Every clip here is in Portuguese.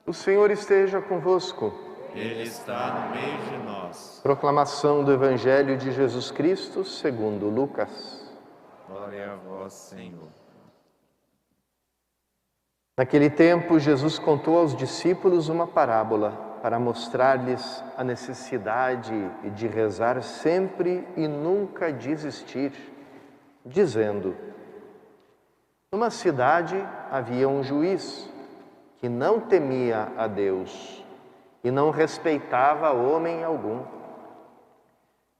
O Senhor esteja convosco. Ele está no meio de nós. Proclamação do Evangelho de Jesus Cristo segundo Lucas. Glória a vós, Senhor. Naquele tempo, Jesus contou aos discípulos uma parábola para mostrar-lhes a necessidade de rezar sempre e nunca desistir, dizendo: numa cidade havia um juiz que não temia a Deus e não respeitava homem algum.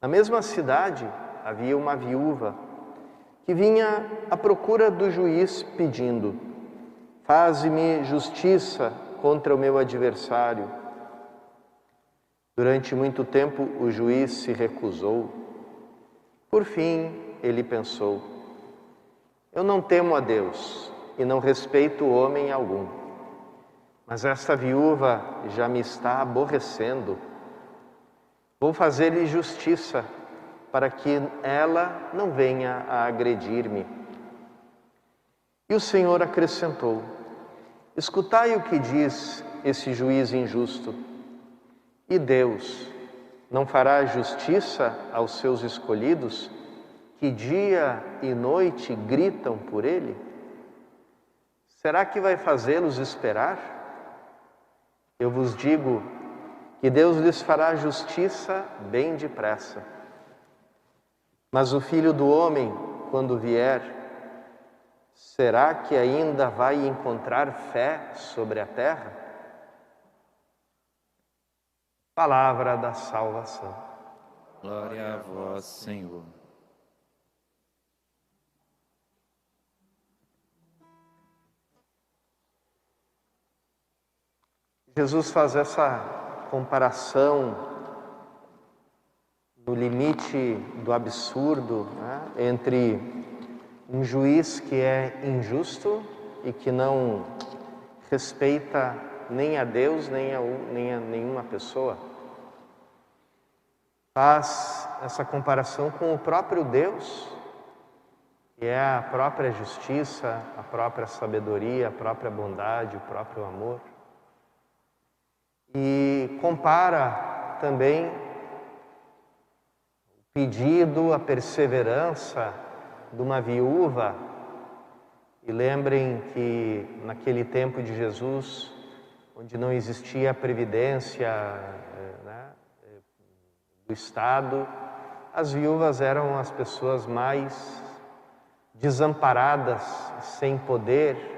Na mesma cidade havia uma viúva que vinha à procura do juiz pedindo: faze-me justiça contra o meu adversário. Durante muito tempo o juiz se recusou. Por fim, ele pensou: eu não temo a Deus e não respeito homem algum, mas esta viúva já me está aborrecendo. Vou fazer-lhe justiça para que ela não venha a agredir-me. E o Senhor acrescentou: escutai o que diz esse juiz injusto. E Deus não fará justiça aos seus escolhidos, que dia e noite gritam por Ele? Será que vai fazê-los esperar? Eu vos digo que Deus lhes fará justiça bem depressa. Mas o Filho do Homem, quando vier, será que ainda vai encontrar fé sobre a terra? Palavra da salvação. Glória a vós, Senhor. Jesus faz essa comparação no limite do absurdo, né, entre um juiz que é injusto e que não respeita nem a Deus, nem a nenhuma pessoa. Faz essa comparação com o próprio Deus, que é a própria justiça, a própria sabedoria, a própria bondade, o próprio amor. E compara também o pedido, a perseverança de uma viúva. E lembrem que naquele tempo de Jesus, onde não existia a previdência, né, do Estado, as viúvas eram as pessoas mais desamparadas, sem poder,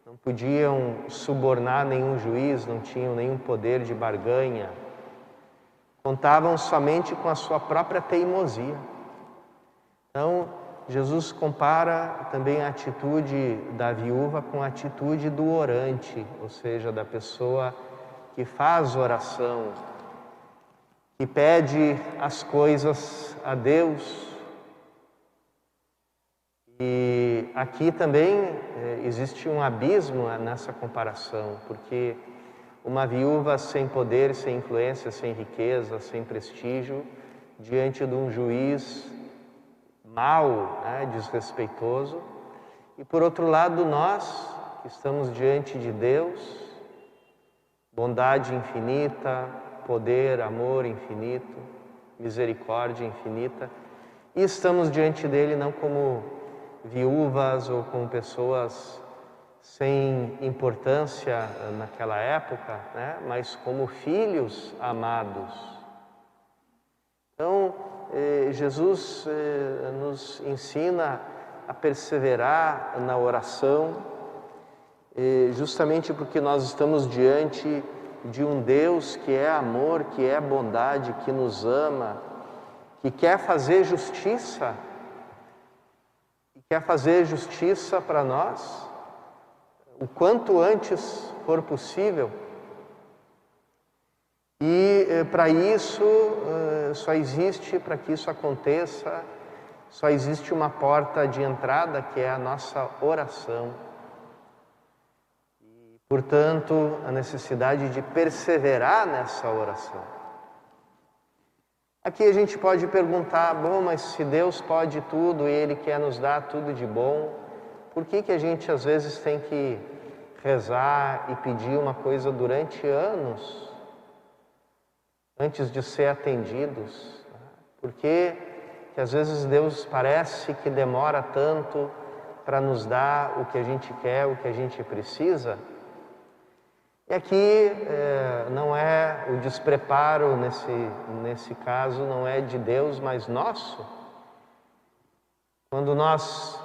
não podiam subornar nenhum juiz, não tinham nenhum poder de barganha, contavam somente com a sua própria teimosia. Então, Jesus compara também a atitude da viúva com a atitude do orante, ou seja, da pessoa que faz oração, que pede as coisas a Deus. E aqui também existe um abismo nessa comparação, porque uma viúva sem poder, sem influência, sem riqueza, sem prestígio, diante de um juiz mau, né, desrespeitoso. E por outro lado, nós que estamos diante de Deus, bondade infinita, poder, amor infinito, misericórdia infinita, e estamos diante dele não como viúvas ou como pessoas sem importância naquela época, né, mas como filhos amados. Então, Jesus nos ensina a perseverar na oração, justamente porque nós estamos diante de um Deus que é amor, que é bondade, que nos ama, que quer fazer justiça, para nós, o quanto antes for possível. E para isso, para que isso aconteça, só existe uma porta de entrada, que é a nossa oração. E, portanto, a necessidade de perseverar nessa oração. Aqui a gente pode perguntar: bom, mas se Deus pode tudo e Ele quer nos dar tudo de bom, por que a gente às vezes tem que rezar e pedir uma coisa durante anos, antes de ser atendidos? Por que às vezes Deus parece que demora tanto para nos dar o que a gente quer, o que a gente precisa? E aqui não é o despreparo, nesse caso, não é de Deus, mas nosso. Quando nós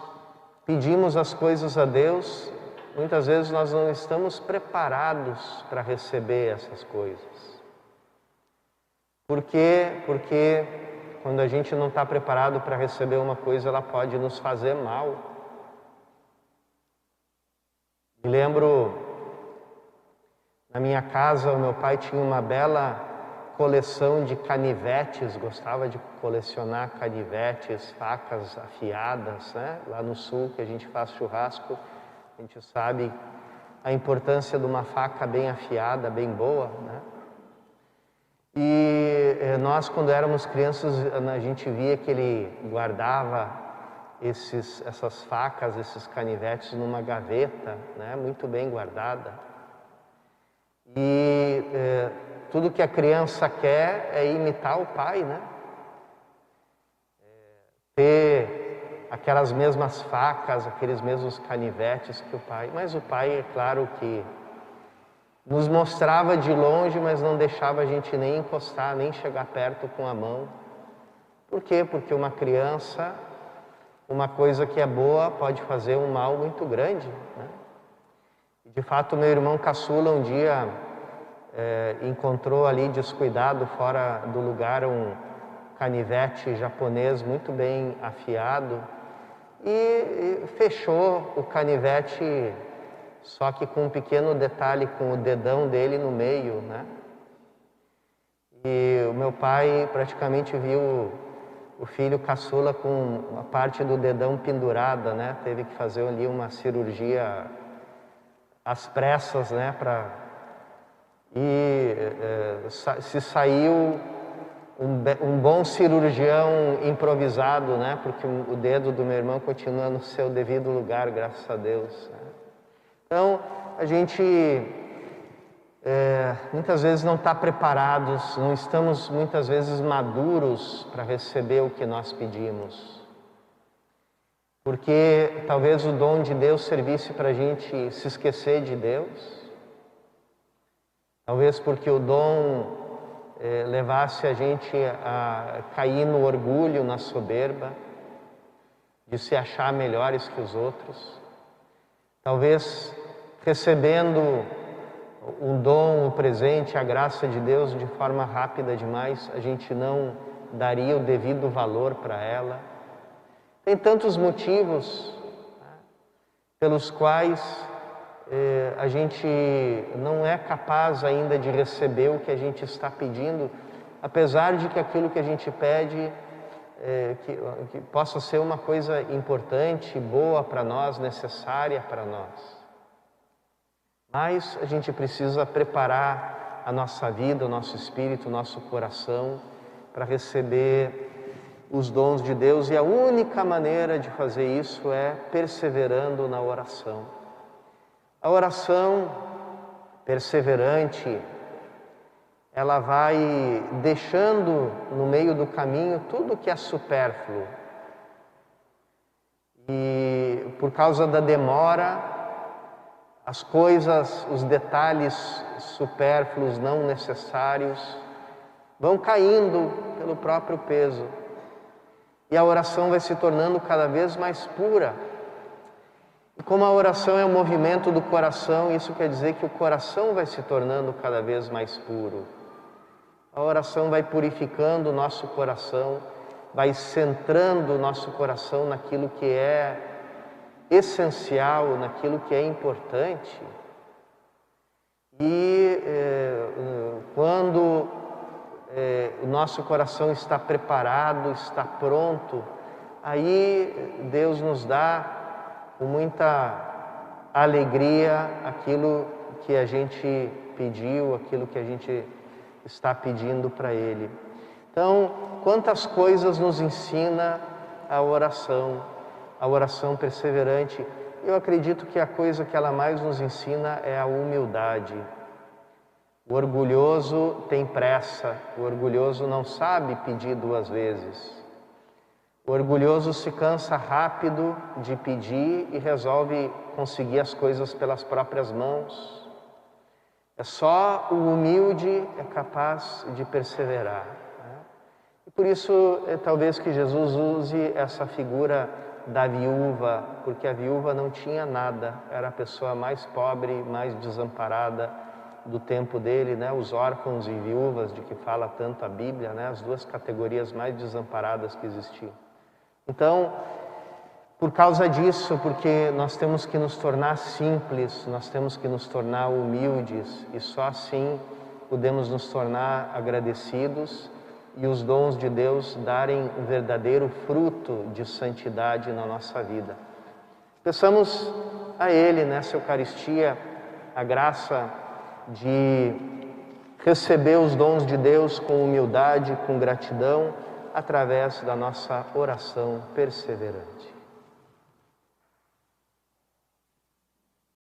pedimos as coisas a Deus, muitas vezes nós não estamos preparados para receber essas coisas. Por quê? Porque quando a gente não está preparado para receber uma coisa, ela pode nos fazer mal. Me lembro, na minha casa, o meu pai tinha uma bela coleção de canivetes, gostava de colecionar canivetes, facas afiadas, né? Lá no sul, que a gente faz churrasco, a gente sabe a importância de uma faca bem afiada, bem boa, né? E nós, quando éramos crianças, a gente via que ele guardava essas facas, esses canivetes numa gaveta, né? Muito bem guardada. E tudo que a criança quer é imitar o pai, né? Ter aquelas mesmas facas, aqueles mesmos canivetes que o pai. Mas o pai, é claro que nos mostrava de longe, mas não deixava a gente nem encostar, nem chegar perto com a mão. Por quê? Porque uma criança, uma coisa que é boa, pode fazer um mal muito grande, né? De fato, meu irmão caçula um dia encontrou ali descuidado fora do lugar um canivete japonês muito bem afiado e fechou o canivete, só que com um pequeno detalhe, com o dedão dele no meio, né? E o meu pai praticamente viu o filho caçula com a parte do dedão pendurada, né? Teve que fazer ali uma cirurgia às pressas, né? Se saiu um bom cirurgião improvisado, né? Porque o dedo do meu irmão continua no seu devido lugar, graças a Deus, né? Então, a gente muitas vezes não está preparados, não estamos muitas vezes maduros para receber o que nós pedimos. Porque talvez o dom de Deus servisse para a gente se esquecer de Deus. Talvez porque o dom levasse a gente a cair no orgulho, na soberba, de se achar melhores que os outros. Talvez recebendo o dom, o presente, a graça de Deus de forma rápida demais, a gente não daria o devido valor para ela. Tem tantos motivos, né, pelos quais a gente não é capaz ainda de receber o que a gente está pedindo, apesar de que aquilo que a gente pede que possa ser uma coisa importante, boa para nós, necessária para nós. Mas a gente precisa preparar a nossa vida, o nosso espírito, o nosso coração para receber os dons de Deus, e a única maneira de fazer isso é perseverando na oração. A oração perseverante, ela vai deixando no meio do caminho tudo que é supérfluo. E por causa da demora, as coisas, os detalhes supérfluos, não necessários, vão caindo pelo próprio peso. E a oração vai se tornando cada vez mais pura. E como a oração é um movimento do coração, isso quer dizer que o coração vai se tornando cada vez mais puro. A oração vai purificando o nosso coração, vai centrando o nosso coração naquilo que é essencial, naquilo que é importante. E quando o nosso coração está preparado, está pronto, aí Deus nos dá com muita alegria aquilo que a gente pediu, aquilo que a gente está pedindo para Ele. Então, quantas coisas nos ensina a oração perseverante. eu acredito que a coisa que ela mais nos ensina é a humildade. O orgulhoso tem pressa, o orgulhoso não sabe pedir 2 vezes. O orgulhoso se cansa rápido de pedir e resolve conseguir as coisas pelas próprias mãos. É só o humilde é capaz de perseverar, né? E por isso, talvez que Jesus use essa figura da viúva, porque a viúva não tinha nada, era a pessoa mais pobre, mais desamparada do tempo dele, né? Os órfãos e viúvas, de que fala tanto a Bíblia, né? As 2 categorias mais desamparadas que existiam. Então, por causa disso, porque nós temos que nos tornar simples, nós temos que nos tornar humildes, e só assim podemos nos tornar agradecidos e os dons de Deus darem um verdadeiro fruto de santidade na nossa vida. Peçamos a Ele nessa Eucaristia a graça de receber os dons de Deus com humildade, com gratidão, através da nossa oração perseverante.